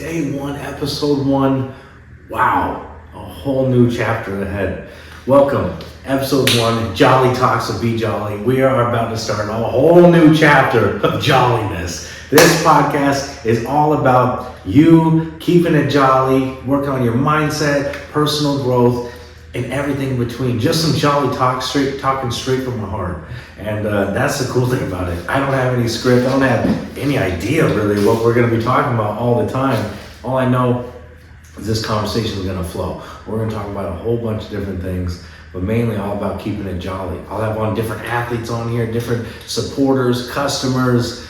day one, episode 1. Wow, a whole new chapter ahead. Welcome, episode 1, Jolly Talks of BJolly. We are about to start a whole new chapter of jolliness. This podcast is all about you keeping it jolly, working on your mindset, personal growth, and everything in between. Just some jolly talk, talking straight from my heart. And that's the cool thing about it. I don't have any script. I don't have any idea really what we're going to be talking about all the time. All I know is this conversation is going to flow. We're going to talk about a whole bunch of different things, but mainly all about keeping it jolly. I'll have on different athletes on here, different supporters, customers,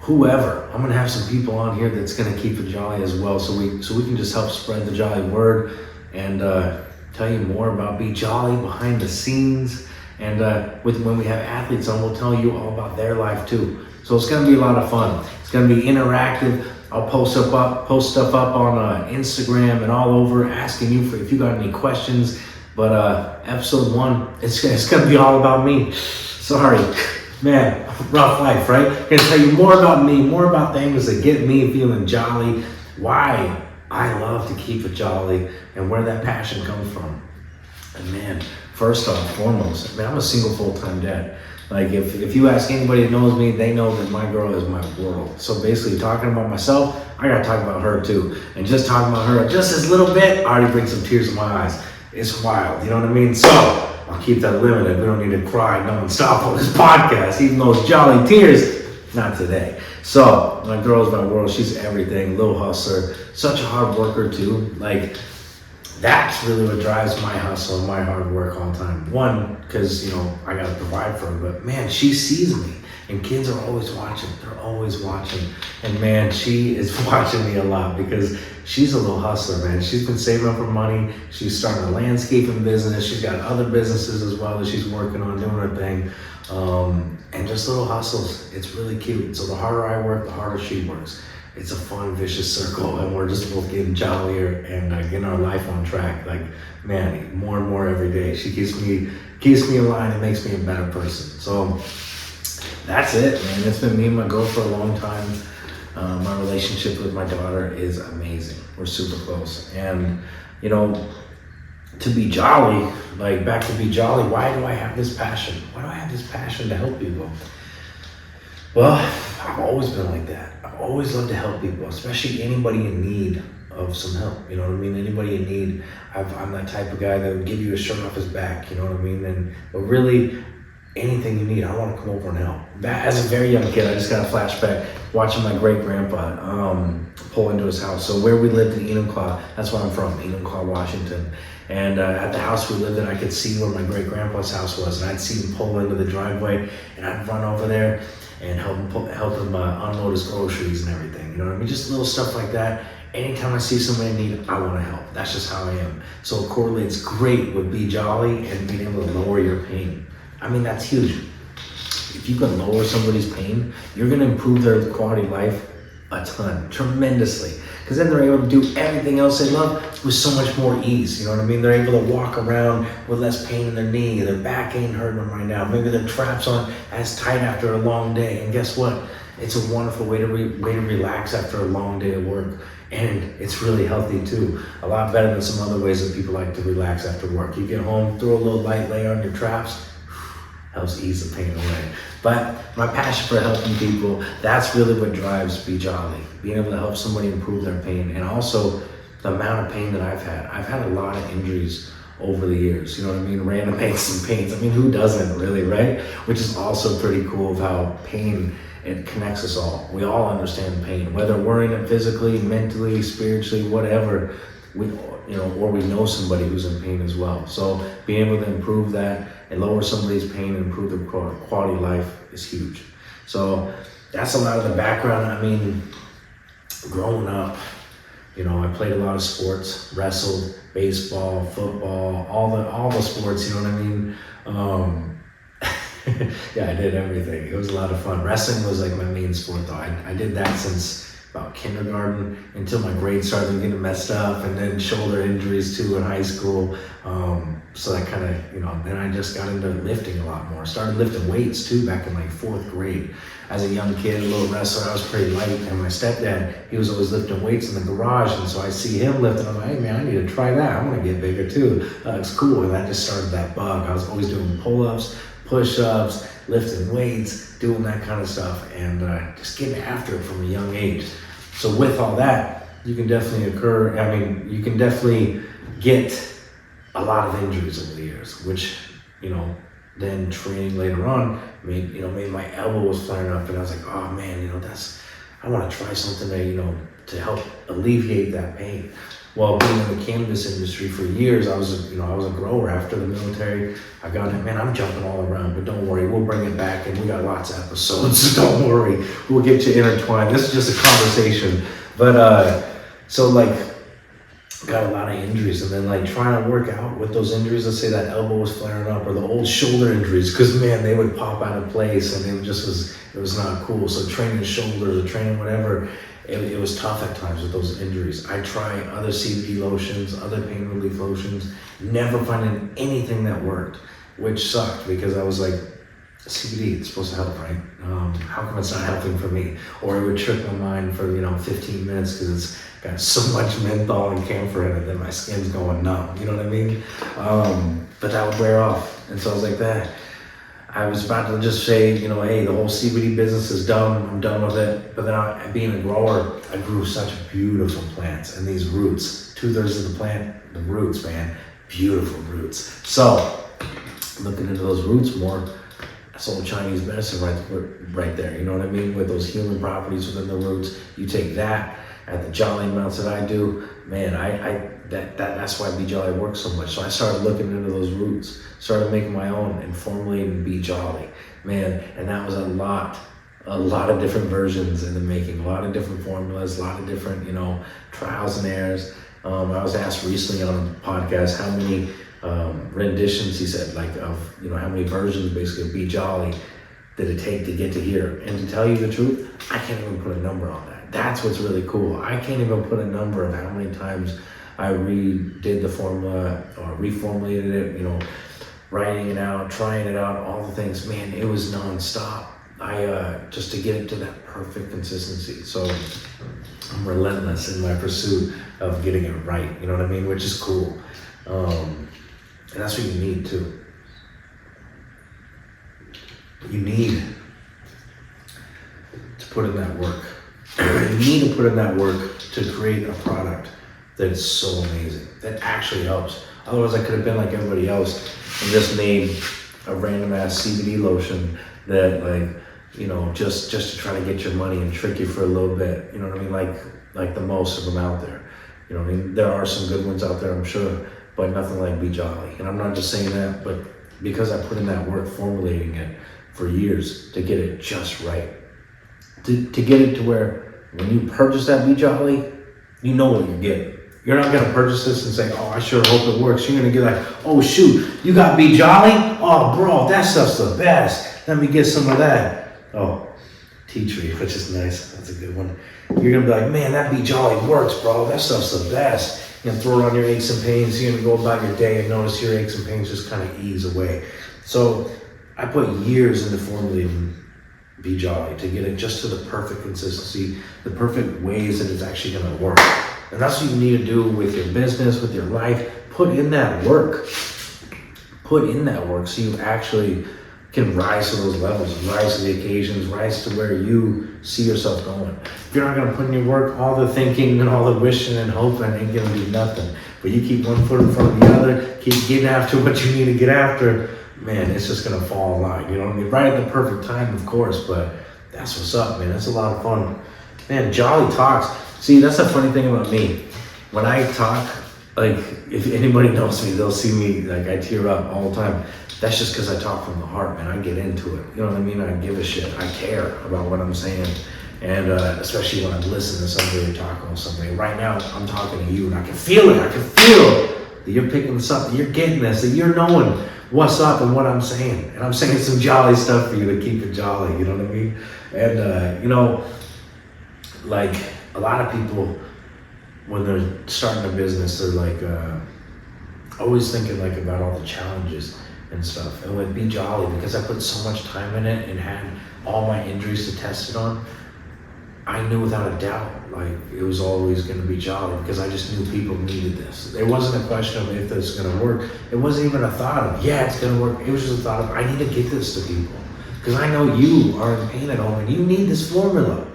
whoever. I'm going to have some people on here that's going to keep it jolly as well, so we can just help spread the jolly word and tell you more about BJolly behind the scenes. And when we have athletes on, we'll tell you all about their life too. So it's going to be a lot of fun. It's going to be interactive. I'll post stuff up on Instagram and all over, asking you if you got any questions. But episode 1, it's going to be all about me. Sorry, man, rough life, right? I'm going to tell you more about me, more about things that get me feeling jolly, why I love to keep it jolly, and where that passion comes from. And man, first off, foremost, man, I'm a single full-time dad. Like if you ask anybody that knows me, they know that my girl is my world. So basically talking about myself, I gotta talk about her too. And just talking about her just this little bit already brings some tears in my eyes. It's wild, you know what I mean? So I'll keep that limited. We don't need to cry nonstop on this podcast, even those jolly tears. Not today. So my girl's my world. She's everything. Little hustler, such a hard worker too. Like that's really what drives my hustle and my hard work all the time. One, because I gotta provide for her, but man, she sees me, and kids are always watching. They're always watching, and man, she is watching me a lot because she's a little hustler, man. She's been saving up her money. She's starting a landscaping business. She's got other businesses as well that she's working on doing her thing. And just little hustles. It's really cute. So the harder I work, the harder she works. It's a fun, vicious circle, and we're just both getting jollier and getting our life on track. Like, man, more and more every day. She keeps me in line and makes me a better person. So that's it, man. It's been me and my girl for a long time. My relationship with my daughter is amazing. We're super close. And, to be jolly, like back to be jolly, why do I have this passion? Why do I have this passion to help people? Well, I've always been like that. I've always loved to help people, especially anybody in need of some help. You know what I mean? Anybody in need. I'm that type of guy that would give you a shirt off his back. You know what I mean? But really, anything you need, I want to come over and help. As a very young kid, I just got a flashback watching my great grandpa pull into his house. So where we lived in Enumclaw, that's where I'm from, Enumclaw, Washington. And at the house we lived in, I could see where my great grandpa's house was, and I'd see him pull into the driveway, and I'd run over there and help him unload his groceries and everything. You know what I mean? Just little stuff like that. Anytime I see somebody in need, I want to help. That's just how I am. So it correlates great with BJolly and being able to lower your pain. I mean, that's huge. If you can lower somebody's pain, you're going to improve their quality of life a ton, tremendously. Because then they're able to do everything else they love with so much more ease. You know what I mean? They're able to walk around with less pain in their knee. Their back ain't hurting them right now. Maybe their traps aren't as tight after a long day. And guess what? It's a wonderful way to relax after a long day of work. And it's really healthy too. A lot better than some other ways that people like to relax after work. You get home, throw a little light layer on your traps, helps ease the pain away. But my passion for helping people, that's really what drives BJolly. Being able to help somebody improve their pain, and also the amount of pain that I've had. I've had a lot of injuries over the years, you know what I mean? Random aches and pains. I mean, who doesn't really, right? Which is also pretty cool of how pain, it connects us all. We all understand pain, whether we're in it physically, mentally, spiritually, whatever. Or we know somebody who's in pain as well. So being able to improve that and lower somebody's pain and improve their quality of life is huge. So that's a lot of the background. I mean, growing up, I played a lot of sports, wrestled, baseball, football, all the sports, you know what I mean? Yeah, I did everything. It was a lot of fun. Wrestling was like my main sport though. I did that since about kindergarten until my grades started getting messed up, and then shoulder injuries too in high school. So that kind of, then I just got into lifting a lot more. Started lifting weights too back in like 4th grade. As a young kid, a little wrestler, I was pretty light, and my stepdad, he was always lifting weights in the garage, and so I see him lifting, I'm like, hey man, I need to try that. I want to get bigger too. It's cool, and that just started that bug. I was always doing pull-ups, push-ups, lifting weights, doing that kind of stuff, and just getting after it from a young age. So with all that, you can definitely get a lot of injuries over the years, which, then training later on made my elbow was flaring up, and I was like, oh man, I want to try something to help alleviate that pain. Well, being in the cannabis industry for years, I was a grower after the military. I got it, man, I'm jumping all around, but don't worry, we'll bring it back, and we got lots of episodes, so don't worry, we'll get you intertwined. This is just a conversation. But, got a lot of injuries, and then trying to work out with those injuries, let's say that elbow was flaring up, or the old shoulder injuries, because man, they would pop out of place, and it was not cool. So training shoulders or training whatever, it was tough at times with those injuries. I tried other CBD lotions, other pain relief lotions, never finding anything that worked, which sucked, because I was like, CBD, it's supposed to help, right? How come it's not helping for me? Or it would trick my mind for 15 minutes because it's got so much menthol and camphor in it that my skin's going numb. You know what I mean? But that would wear off, and so I was like that. I was about to just say, hey, the whole CBD business is done. I'm done with it. But then, being a grower, I grew such beautiful plants, and these roots, 2/3 of the plant, the roots, man, beautiful roots. So looking into those roots more. Sold Chinese medicine right there, you know what I mean? With those healing properties within the roots. You take that at the BJolly amounts that I do, man, that's why BJolly works so much. So I started looking into those roots, started making my own and formulating BJolly, man, and that was a lot of different versions in the making, a lot of different formulas, a lot of different, trials and errors. I was asked recently on a podcast how many renditions, he said, how many versions basically of BJolly did it take to get to here. And to tell you the truth, I can't even put a number on that. That's what's really cool. I can't even put a number of how many times I redid the formula or reformulated it, writing it out, trying it out, all the things. Man, it was nonstop. Just to get it to that perfect consistency. So I'm relentless in my pursuit of getting it right, you know what I mean? Which is cool. And that's what you need too. You need to put in that work. You need to put in that work to create a product that is so amazing, that actually helps. Otherwise, I could have been like everybody else and just made a random ass CBD lotion that just to try to get your money and trick you for a little bit. You know what I mean? Like the most of them out there. You know what I mean? There are some good ones out there, I'm sure, but nothing like BJolly. And I'm not just saying that, but because I put in that work formulating it for years to get it just right. To get it to where when you purchase that BJolly, you know what you're getting. You're not gonna purchase this and say, oh, I sure hope it works. You're gonna get like, oh shoot, you got BJolly? Oh bro, that stuff's the best. Let me get some of that. Oh, tea tree, which is nice. That's a good one. You're gonna be like, man, that BJolly works, bro. That stuff's the best. You're gonna throw it on your aches and pains. You're gonna go about your day and notice your aches and pains just kind of ease away. So I put years into formulating BJolly to get it just to the perfect consistency, the perfect ways that it's actually gonna work. And that's what you need to do with your business, with your life. Put in that work. Put in that work so you actually can rise to those levels, rise to the occasions, rise to where you see yourself going. If you're not gonna put in your work, all the thinking and all the wishing and hoping ain't gonna do nothing. But you keep one foot in front of the other, keep getting after what you need to get after, man, it's just gonna fall in line. You know what I mean? Right at the perfect time, of course, but that's what's up, man. That's a lot of fun. Man, Jolly talks. See, that's the funny thing about me. When I talk, like, if anybody knows me, they'll see me, like, I tear up all the time. That's just because I talk from the heart, man. I get into it. You know what I mean? I give a shit. I care about what I'm saying. And especially when I'm listening to somebody or talking with somebody. Right now, I'm talking to you, and I can feel it. I can feel that you're picking this up, that you're getting this, that you're knowing what's up and what I'm saying. And I'm saying some jolly stuff for you to keep it jolly. You know what I mean? And, a lot of people, when they're starting a business, they're like always thinking like about all the challenges and stuff. And with BJolly, because I put so much time in it and had all my injuries to test it on, I knew without a doubt, like it was always going to be Jolly, because I just knew people needed this. There wasn't a question of if this is going to work. It wasn't even a thought of, yeah, it's going to work. It was just a thought of, I need to get this to people, because I know you are in pain at home and you need this formula.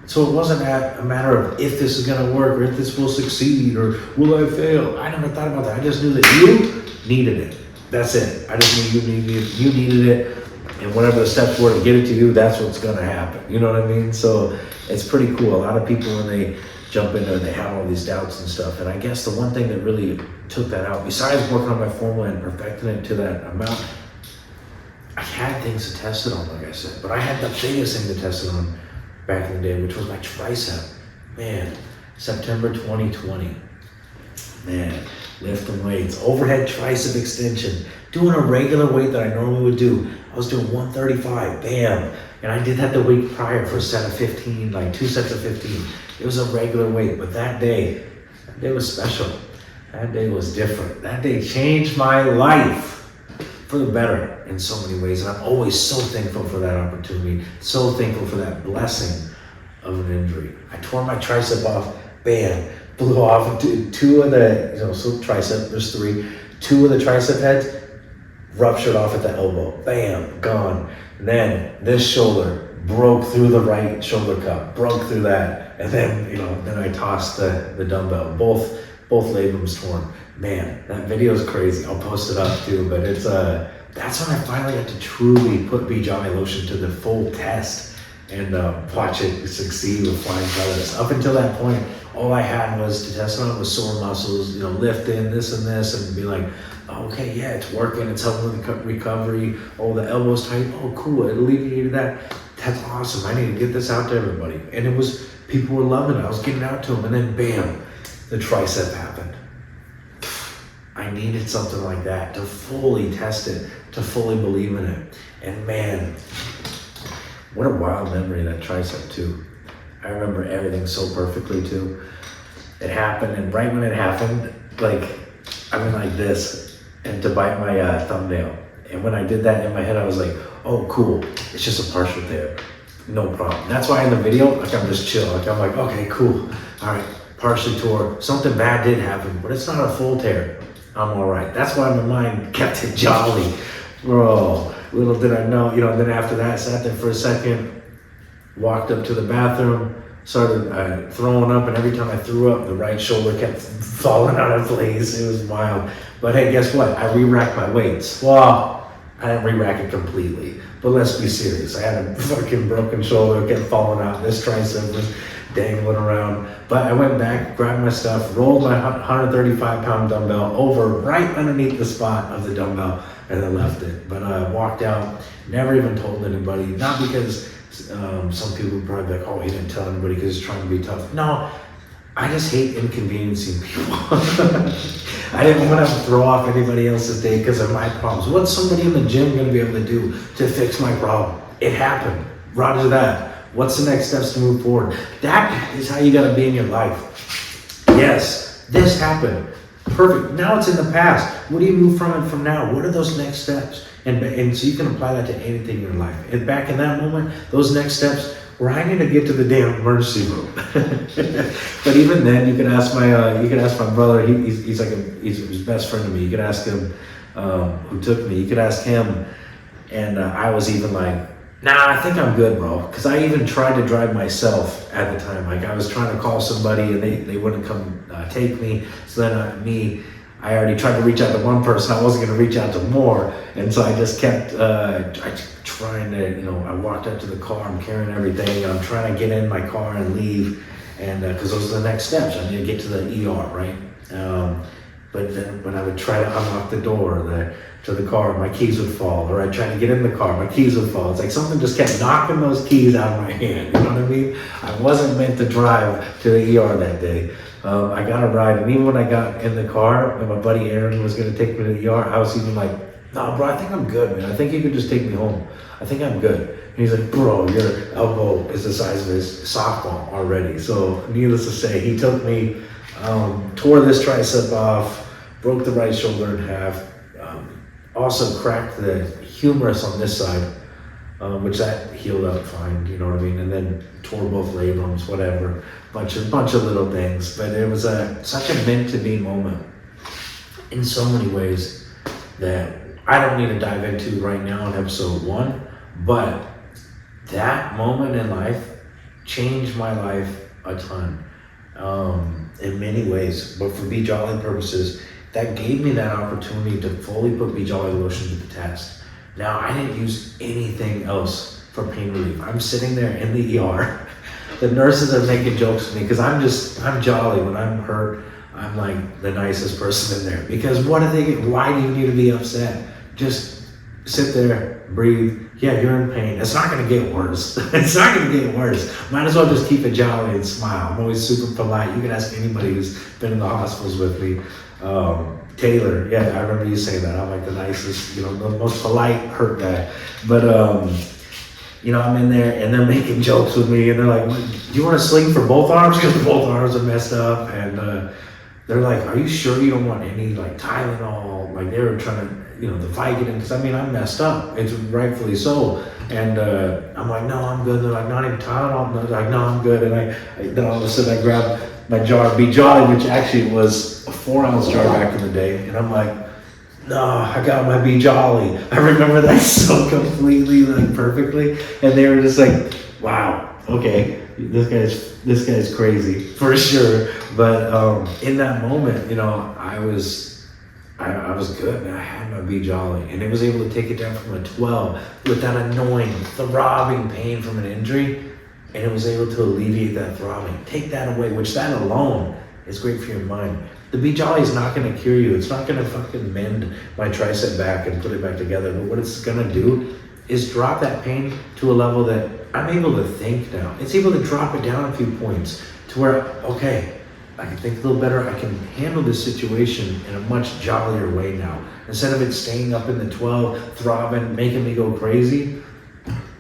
So it wasn't a matter of if this is going to work or if this will succeed or will I fail. I never thought about that. I just knew that you needed it. That's it. I just knew you needed it. And whatever the steps were to get it to you, that's what's going to happen. You know what I mean? So it's pretty cool. A lot of people, when they jump into it, they have all these doubts and stuff. And I guess the one thing that really took that out, besides working on my formula and perfecting it to that amount, I had things to test it on, like I said. But I had the biggest thing to test it on back in the day, which was my tricep. Man, September 2020. Man, lifting weights, overhead tricep extension, doing a regular weight that I normally would do. I was doing 135, bam. And I did that the week prior for a set of 15, like 2 sets of 15. It was a regular weight, but that day was special. That day was different. That day changed my life for the better in so many ways. And I'm always so thankful for that opportunity, so thankful for that blessing of an injury. I tore my tricep off, bam, blew off two of the, so tricep, there's 3, 2 of the tricep heads, ruptured off at the elbow, bam, gone. And then this shoulder broke through the right shoulder cup, broke through that. And then, then I tossed the dumbbell, both labums torn. Man, that video is crazy. I'll post it up too, but it's, that's when I finally got to truly put BJolly lotion to the full test and watch it succeed with flying colors. Up until that point, all I had was to test on it was sore muscles, lifting this and this, and be like, oh, okay, yeah, it's working, it's helping with the recovery. Oh, the elbow's tight. Oh, cool, it alleviated that. That's awesome. I need to get this out to everybody. And it was, people were loving it. I was getting out to them, and then bam, the tricep happened. I needed something like that to fully test it, to fully believe in it. And man, what a wild memory, that tricep too. I remember everything so perfectly too. It happened, and right when it happened, like, I went like this, and to bite my thumbnail. And when I did that in my head, I was like, oh, cool, it's just a partial tear. No problem. That's why in the video, like, I'm just chill. Like, I'm like, okay, cool. All right, partially tore. Something bad did happen, but it's not a full tear. I'm all right. That's why my mind kept it jolly. Bro, little did I know, then after that, sat there for a second, walked up to the bathroom, started throwing up, and every time I threw up, the right shoulder kept falling out of place. It was wild. But hey, guess what? I re-racked my weights. Well, I didn't re-rack it completely, but let's be serious. I had a fucking broken shoulder, kept falling out. This tricep was dangling around. But I went back, grabbed my stuff, rolled my 135-pound dumbbell over right underneath the spot of the dumbbell, and then left it. But I walked out, never even told anybody. Not because some people would probably be like, oh, he didn't tell anybody because he's trying to be tough. No, I just hate inconveniencing people. I didn't want to throw off anybody else's day because of my problems. What's somebody in the gym going to be able to do to fix my problem? It happened. Roger that. What's the next steps to move forward? That is how you got to be in your life. Yes, this happened. Perfect. Now it's in the past. What do you move from now? What are those next steps? And so you can apply that to anything in your life. And back in that moment, those next steps were, I need to get to the damn emergency room. But even then, you could ask my brother. He's his best friend to me. You could ask him who took me. You could ask him, and I was even like, nah, I think I'm good, bro. Because I even tried to drive myself at the time. Like, I was trying to call somebody, and they wouldn't come take me. So then I already tried to reach out to one person. I wasn't going to reach out to more. And so I just kept trying to, I walked up to the car. I'm carrying everything. I'm trying to get in my car and leave. And because those are the next steps. I need to get to the ER, right? But then when I would try to unlock the door to the car, my keys would fall. Or I'd try to get in the car, my keys would fall. It's like something just kept knocking those keys out of my hand. You know what I mean? I wasn't meant to drive to the ER that day. I got a ride, and even when I got in the car and my buddy Aaron was going to take me to the ER, I was even like, no, bro, I think I'm good, man. I think you could just take me home. I think I'm good. he's like, bro, your elbow is the size of his softball already. So needless to say, he took me, tore this tricep off, broke the right shoulder in half, also cracked the humerus on this side, which that healed up fine, you know what I mean? And then tore both labrums, whatever, bunch of little things. But it was such a meant to be moment in so many ways that I don't need to dive into right now in episode 1, but that moment in life changed my life a ton, in many ways. But for BJolly purposes, that gave me that opportunity to fully put BJolly lotion to the test. Now, I didn't use anything else for pain relief. I'm sitting there in the ER. The nurses are making jokes with me because I'm jolly. When I'm hurt, I'm like the nicest person in there. Because what are they, why do you need to be upset? Just sit there, breathe. Yeah, you're in pain. It's not gonna get worse. It's not gonna get worse. Might as well just keep it jolly and smile. I'm always super polite. You can ask anybody who's been in the hospitals with me. Taylor, yeah, I remember you saying that. I'm like the nicest, the most polite hurt guy. But, I'm in there and they're making jokes with me and they're like, do you want to sling for both arms? Because both arms are messed up. And they're like, are you sure you don't want any like Tylenol? Like they were trying to, the Vicodin, because I'm messed up. It's rightfully so. And I'm like, no, I'm good. They're like, not even Tylenol. They're like, no, I'm good. And then all of a sudden I grabbed my jar of BJolly, which actually was a 4-ounce jar back in the day. And I'm like, no, I got my BJolly. I remember that so completely, like perfectly. And they were just like, wow, okay, this guy's crazy for sure. But in that moment, I was good, man. I had my BJolly, and it was able to take it down from a 12 with that annoying, throbbing pain from an injury, and it was able to alleviate that throbbing. Take that away, which that alone is great for your mind. The BJolly is not going to cure you. It's not going to fucking mend my tricep back and put it back together. But what it's going to do is drop that pain to a level that I'm able to think now. It's able to drop it down a few points to where, okay, I can think a little better. I can handle this situation in a much jollier way now. Instead of it staying up in the 12, throbbing, making me go crazy,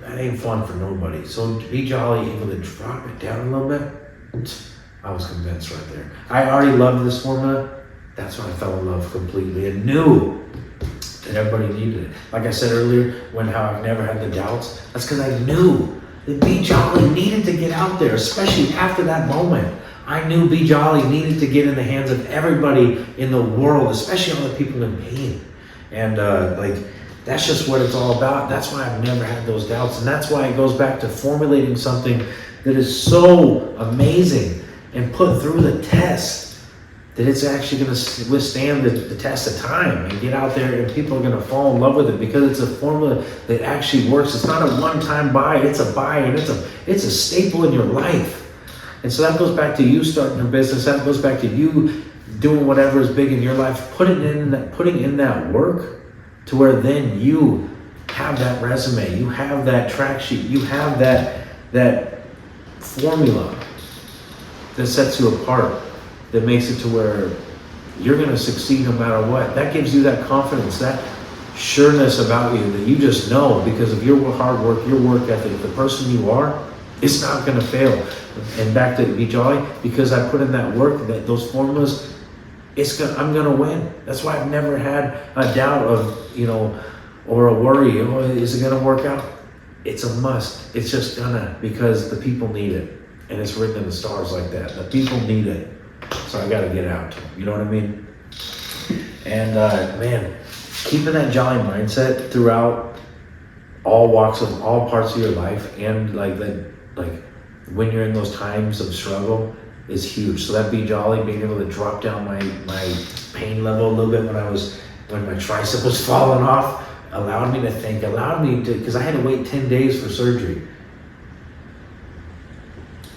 that ain't fun for nobody. So to be jolly, able to drop it down a little bit, I was convinced right there. I already loved this formula. That's when I fell in love completely and knew that everybody needed it. Like I said earlier, how I've never had the doubts, that's because I knew that BJolly needed to get out there, especially after that moment. I knew BJolly needed to get in the hands of everybody in the world, especially all the people in pain. And that's just what it's all about. That's why I've never had those doubts. And that's why it goes back to formulating something that is so amazing and put through the test that it's actually going to withstand the test of time and get out there and people are going to fall in love with it because it's a formula that actually works. It's not a one-time buy, it's a buy, and it's a staple in your life. And so that goes back to you starting a business. That goes back to you doing whatever is big in your life, putting in that work to where then you have that resume, you have that track sheet, you have that formula that sets you apart, that makes it to where you're going to succeed no matter what. That gives you that confidence, that sureness about you that you just know because of your hard work, your work ethic, the person you are, it's not going to fail. And back to BJolly, because I put in that work, those formulas, I'm going to win. That's why I've never had a doubt of, or a worry, is it going to work out? It's a must. It's just gonna, because the people need it. And it's written in the stars like that. The people need it. So I got to get out to them. You know what I mean? And man, keeping that jolly mindset throughout all parts of your life, and like when you're in those times of struggle, is huge. So that BJolly, being able to drop down my pain level a little bit when my tricep was falling off, allowed me to think, because I had to wait 10 days for surgery.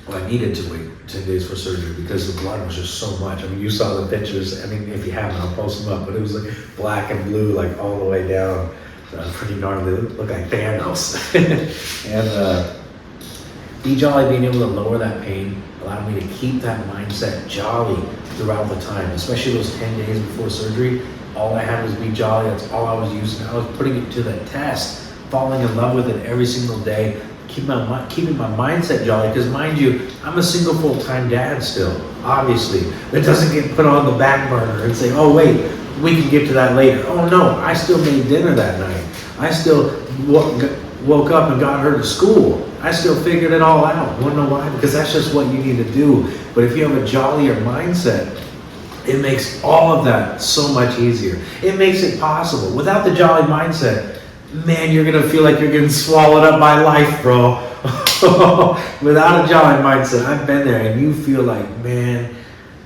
Well, I needed to wait 10 days for surgery because the blood was just so much. I mean, you saw the pictures. I mean, if you haven't, I'll post them up. But it was like black and blue, like all the way down. Pretty gnarly. It looked like Thanos. And BJolly, being able to lower that pain, allowed me to keep that mindset jolly throughout the time, especially those 10 days before surgery. All I had was BJolly. That's all I was using. I was putting it to the test falling in love with it every single day, keeping my mindset jolly, because mind you, I'm a single full-time dad still, obviously. That doesn't get put on the back burner and say, oh wait, we can get to that later. Oh no, I still made dinner that night. I still woke up and got her to school. I still figured it all out. Wanna know why? Because that's just what you need to do. But if you have a jollier mindset, it makes all of that so much easier. It makes it possible. Without the jolly mindset, man, you're gonna feel like you're getting swallowed up by life, bro. Without a jolly mindset, I've been there, and you feel like, man,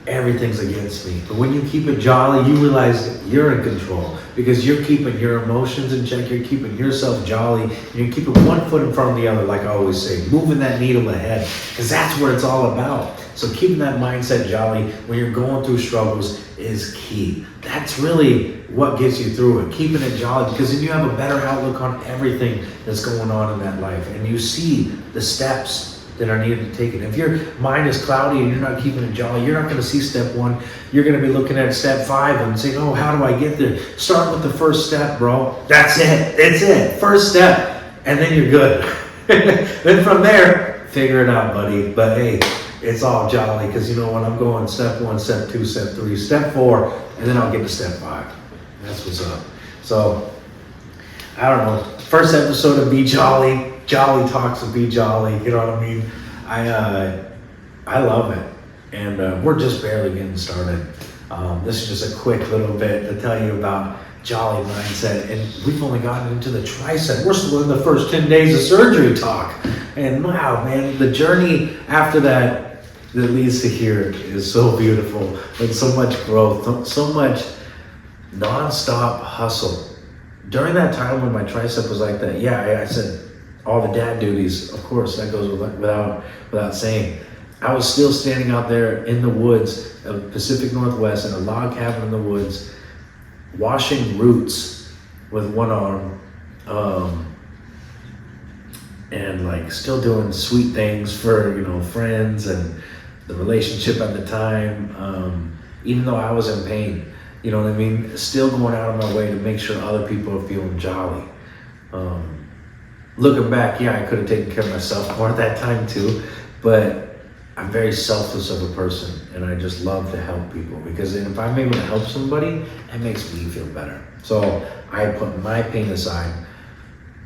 everything's against me. But when you keep it jolly, you realize that you're in control, because you're keeping your emotions in check, you're keeping yourself jolly, and you're keeping one foot in front of the other, like I always say, moving that needle ahead, because that's what it's all about. So keeping that mindset jolly when you're going through struggles is key. That's really what gets you through it, keeping it jolly, because then you have a better outlook on everything that's going on in that life, and you see the steps that are needed to take it. If your mind is cloudy and you're not keeping it jolly, you're not going to see step 1. You're going to be looking at step 5 and saying, oh, how do I get there? Start with the first step, bro. That's it. It's it. First step. And then you're good. Then from there, figure it out, buddy. But hey, it's all jolly, because you know what? I'm going step 1, step 2, step 3, step 4, and then I'll get to step 5. That's what's up. So, I don't know. First episode of BJolly. Jolly talks of BJolly, you know what I mean? I love it, and we're just barely getting started. This is just a quick little bit to tell you about jolly mindset, and we've only gotten into the tricep. We're still in the first 10 days of surgery talk, and wow, man, the journey after that leads to here is so beautiful, and so much growth, so much non-stop hustle. During that time when my tricep was like that, yeah, I said, all the dad duties, of course, that goes without saying. I was still standing out there in the woods of the Pacific Northwest in a log cabin in the woods, washing roots with one arm, and like still doing sweet things for, you know, friends and the relationship at the time, even though I was in pain, you know what I mean? Still going out of my way to make sure other people are feeling jolly. Looking back, yeah, I could have taken care of myself more at that time too, but I'm very selfless of a person, and I just love to help people, because if I'm able to help somebody, it makes me feel better. So I put my pain aside,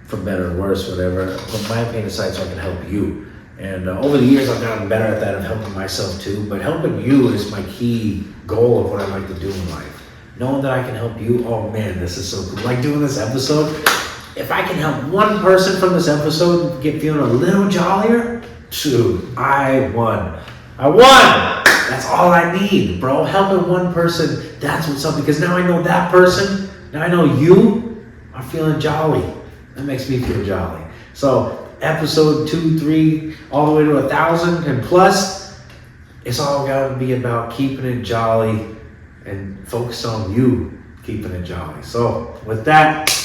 for better or worse, whatever, put my pain aside so I can help you. And over the years, I've gotten better at that, of helping myself too, but helping you is my key goal of what I like to do in life. Knowing that I can help you, oh man, this is so cool. Like doing this episode, if I can help one person from this episode get feeling a little jollier, dude, I won. I won! That's all I need, bro. Helping one person, that's what's up. Because now I know that person, now I know you are feeling jolly. That makes me feel jolly. So, episode 2, 3, all the way to 1,000 and plus, it's all got to be about keeping it jolly and focus on you keeping it jolly. So, with that,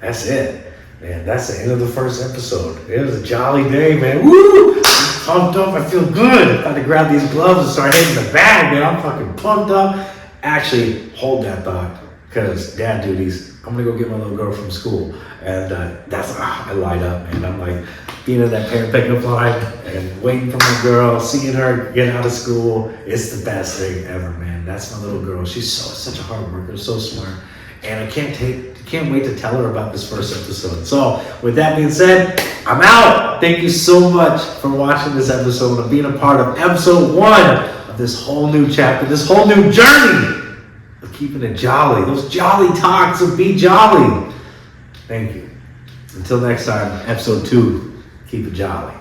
that's it, man. That's the end of the first episode. It was a jolly day, man. Woo! I'm pumped up. I feel good. I'm about to grab these gloves and start hitting the bag, man. I'm fucking pumped up. Actually, hold that thought, because dad duties. I'm gonna go get my little girl from school, and I light up, man. I'm like being in that parent pickup line and waiting for my girl, seeing her get out of school. It's the best thing ever, man. That's my little girl. She's such a hard worker, so smart. And I can't wait to tell her about this first episode. So, with that being said, I'm out. Thank you so much for watching this episode and being a part of episode 1 of this whole new chapter, this whole new journey of keeping it jolly. Those jolly talks of BJolly. Thank you. Until next time, episode 2, keep it jolly.